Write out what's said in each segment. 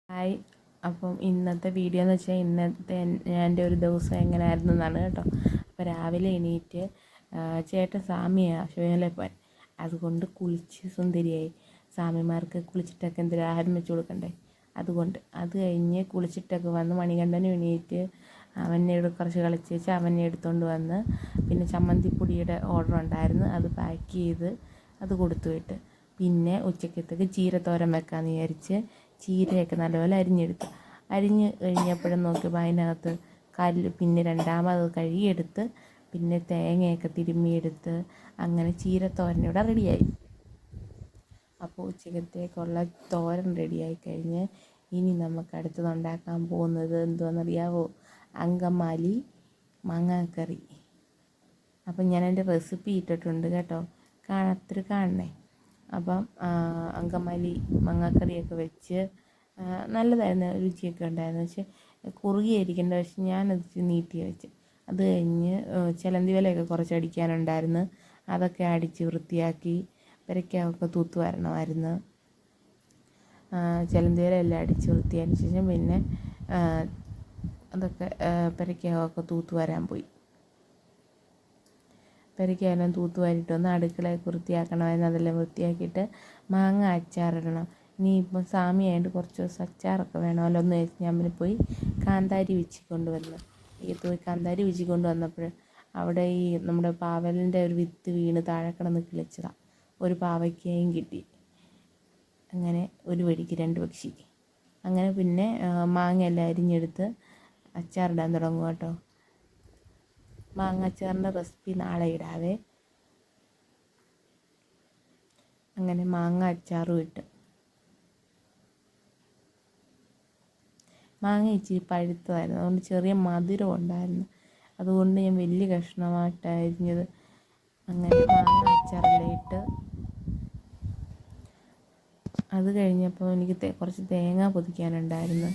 Hi. അപ്പം ഇന്നത്തെ video എന്ന് വെച്ചാൽ എൻ്റെ ഒരു ദിവസം എങ്ങനെയായിരുന്നു എന്നാണ് കേട്ടോ. അപ്പോൾ രാവിലെ എണീറ്റ് ചേട്ടൻ സാമിയാണ് ശിവനിലെപ്പോൻ, അതുകൊണ്ട് കുളിച്ച് സുന്ദരിയായി. സ്വാമിമാർക്ക് കുളിച്ചിട്ടൊക്കെ എന്തെങ്കിലും ആഹാരം വെച്ച് കൊടുക്കണ്ടേ, അതുകൊണ്ട് അത് കഴിഞ്ഞ് കുളിച്ചിട്ടൊക്കെ വന്ന് മണികണ്ഠനും എണീറ്റ് അവനോട് കുറച്ച് കളിച്ച് വെച്ച് അവനെ എടുത്തുകൊണ്ട് വന്ന്, പിന്നെ ചമ്മന്തിപ്പൊടിയുടെ ഓർഡർ ഉണ്ടായിരുന്നു, അത് പാക്ക് ചെയ്ത് അത് കൊടുത്തു വിട്ട്. പിന്നെ ഉച്ചക്കത്തേക്ക് ചീരത്തോരൻ വെക്കാമെന്ന് വിചാരിച്ച് ചീരയൊക്കെ നല്ലപോലെ അരിഞ്ഞ് കഴിഞ്ഞപ്പോഴും നോക്കിയപ്പോൾ അതിനകത്ത് പിന്നെ രണ്ടാമത് കഴുകിയെടുത്ത് പിന്നെ തേങ്ങയൊക്കെ തിരുമ്മിയെടുത്ത് അങ്ങനെ ചീരത്തോരനിവിടെ റെഡിയായി. അപ്പോൾ ഉച്ചക്കത്തേക്കുള്ള തോരൻ റെഡിയായി കഴിഞ്ഞ് ഇനി നമുക്ക് അടുത്തത് ഉണ്ടാക്കാൻ പോകുന്നത് എന്തുവാണെന്നറിയാവോ? അങ്കമാലി മാങ്ങാക്കറി. അപ്പം ഞാൻ എൻ്റെ റെസിപ്പി ഇട്ടിട്ടുണ്ട് കേട്ടോ, കാണണേ. അപ്പം അങ്കമാലി മാങ്ങാക്കറിയൊക്കെ വെച്ച് നല്ലതായിരുന്നു, രുചിയൊക്കെ ഉണ്ടായിരുന്നു. പക്ഷേ കുറുകിയിരിക്കേണ്ട, പക്ഷെ ഞാനത് നീട്ടി വെച്ച്. അത് കഴിഞ്ഞ് ചിലന്തി വലയൊക്കെ കുറച്ച് അടിക്കാനുണ്ടായിരുന്നു, അതൊക്കെ അടിച്ച് വൃത്തിയാക്കി. പെരയ്ക്കൊക്കെ തൂത്ത് വരണമായിരുന്നു. ചിലന്തി വലയെല്ലാം അടിച്ച് വൃത്തിയാക്കിയ ശേഷം പിന്നെ അതൊക്കെ പെരയ്ക്കൊക്കെ തൂത്ത് വരാൻ പോയി. പെരയ്ക്കെല്ലാം തൂത്ത് വാരിയിട്ട് വന്ന് അടുക്കളയൊക്കെ വൃത്തിയാക്കണമായിരുന്നു. അതെല്ലാം വൃത്തിയാക്കിയിട്ട് മാങ്ങ അച്ചാറിടണം. ഇനിയിപ്പം സാമിയായിട്ട് കുറച്ച് ദിവസം അച്ചാറൊക്കെ വേണമല്ലോ എന്ന് വെച്ച് ഞാൻ പിന്നെ പോയി കാന്താരി വെച്ച് കൊണ്ടുവന്നു. കാന്താരി വെച്ച് കൊണ്ടുവന്നപ്പോൾ അവിടെ ഈ നമ്മുടെ പാവലിൻ്റെ ഒരു വിത്ത് വീണ് താഴെ കിടന്ന് കിളിച്ചതാണ്. ഒരു പാവയ്ക്കയും കിട്ടി. അങ്ങനെ ഒരു വെടിക്ക് രണ്ട് പക്ഷി. അങ്ങനെ പിന്നെ മാങ്ങയെല്ലാം അരിഞ്ഞെടുത്ത് അച്ചാറിടാൻ തുടങ്ങും കേട്ടോ. മാങ്ങ അച്ചാറിൻ്റെ റെസിപ്പി നാളെ ഇടാവേ. അങ്ങനെ മാങ്ങ അച്ചാറും ഇട്ട്. മാങ്ങ ഇച്ചിരി പഴുത്തതായിരുന്നു, അതുകൊണ്ട് ചെറിയ മധുരം ഉണ്ടായിരുന്നു. അതുകൊണ്ട് ഞാൻ വലിയ കഷ്ണമായിട്ട് അരിഞ്ഞത്. അങ്ങനെ മാങ്ങ അച്ചാറെല്ലാം ഇട്ട് അത് കഴിഞ്ഞപ്പോൾ എനിക്ക് കുറച്ച് തേങ്ങ പൊതിക്കാനുണ്ടായിരുന്നു.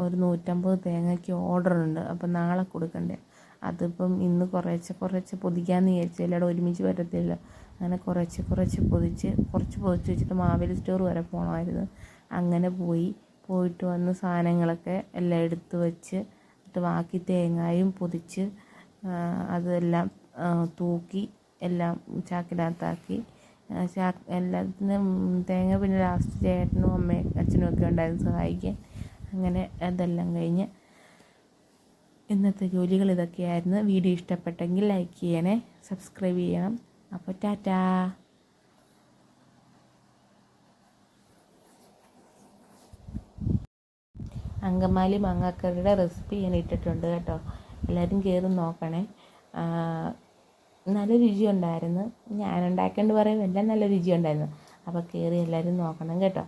ഒരു 150 തേങ്ങയ്ക്ക് ഓർഡറുണ്ട്, അപ്പം നാളെ കൊടുക്കണ്ടേ. അതിപ്പം ഇന്ന് കുറച്ച് പൊതിക്കാമെന്ന് വിചാരിച്ചു, എല്ലാവരും ഒരുമിച്ച് വരത്തില്ല. അങ്ങനെ കുറച്ച് പൊതിച്ച് വെച്ചിട്ട് മാവേലി സ്റ്റോർ വരെ പോകണമായിരുന്നു. അങ്ങനെ പോയിട്ട് വന്ന് സാധനങ്ങളൊക്കെ എല്ലാം എടുത്ത് വെച്ച് എന്നിട്ട് ബാക്കി തേങ്ങയും പൊതിച്ച് അതെല്ലാം തൂക്കി എല്ലാം ചാക്കിനകത്താക്കി. എല്ലാത്തിനും തേങ്ങ പിന്നെ ലാസ്റ്റ് ചേട്ടനും അമ്മയും അച്ഛനും ഒക്കെ ഉണ്ടായിരുന്നു സഹായിക്കാൻ. അങ്ങനെ അതെല്ലാം കഴിഞ്ഞ് ഇന്നത്തെ ജോലികൾ ഇതൊക്കെയായിരുന്നു. വീഡിയോ ഇഷ്ടപ്പെട്ടെങ്കിൽ ലൈക്ക് ചെയ്യണേ, സബ്സ്ക്രൈബ് ചെയ്യണം. അപ്പോൾ ടാറ്റാ. അങ്കമാലി മാങ്ങാക്കറിയുടെ റെസിപ്പി ഞാൻ ഇട്ടിട്ടുണ്ട് കേട്ടോ, എല്ലാവരും കയറി നോക്കണേ. നല്ല രുചിയുണ്ടായിരുന്നു. ഞാനുണ്ടാക്കേണ്ടി പറയുമ്പോൾ എല്ലാം നല്ല രുചിയുണ്ടായിരുന്നു. അപ്പോൾ കയറി എല്ലാവരും നോക്കണം കേട്ടോ.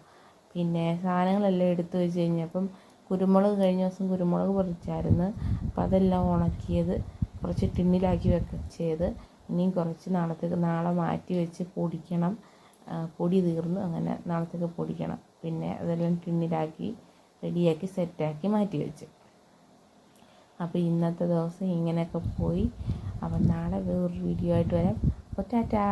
പിന്നെ സാധനങ്ങളെല്ലാം എടുത്തു വെച്ച് കഴിഞ്ഞപ്പം കുരുമുളക് കഴിഞ്ഞ ദിവസം കുരുമുളക് പൊടിച്ചായിരുന്നു. അപ്പം അതെല്ലാം ഉണക്കിയത് കുറച്ച് ടിന്നിലാക്കി ചെയ്ത് ഇനിയും കുറച്ച് നാളെ മാറ്റി വെച്ച് പൊടിക്കണം. പൊടി തീർന്നു, അങ്ങനെ നാളത്തേക്ക് പൊടിക്കണം. പിന്നെ അതെല്ലാം ടിന്നിലാക്കി റെഡിയാക്കി സെറ്റാക്കി മാറ്റി വെച്ച്. അപ്പോൾ ഇന്നത്തെ ദിവസം ഇങ്ങനെയൊക്കെ പോയി. അപ്പം നാളെ വേറൊരു വീഡിയോ ആയിട്ട് വരാം. അപ്പോൾ ടാറ്റാ.